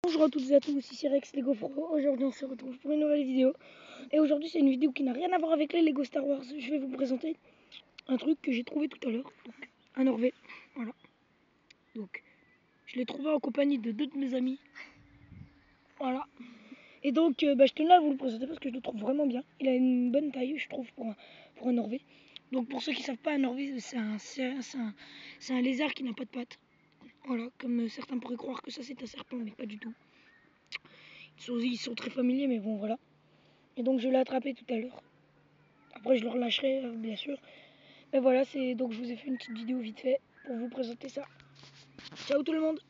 Bonjour à toutes et à tous, ici Rex Lego Pro. Aujourd'hui on se retrouve pour une nouvelle vidéo. Et aujourd'hui c'est une vidéo qui n'a rien à voir avec les Lego Star Wars. Je vais vous présenter un truc que j'ai trouvé tout à l'heure. Donc un Orvé. Voilà. Donc je l'ai trouvé en compagnie de deux de mes amis. Voilà. Et donc je tenais à vous le présenter parce que je le trouve vraiment bien. Il a une bonne taille je trouve pour un Orvé. Donc pour ceux qui ne savent pas, un Orvé c'est un lézard qui n'a pas de pattes. Voilà, comme certains pourraient croire que ça c'est un serpent, mais pas du tout. Ils sont très familiers, mais bon voilà. Et donc je l'ai attrapé tout à l'heure. Après je le relâcherai bien sûr. Mais voilà, donc je vous ai fait une petite vidéo vite fait pour vous présenter ça. Ciao tout le monde!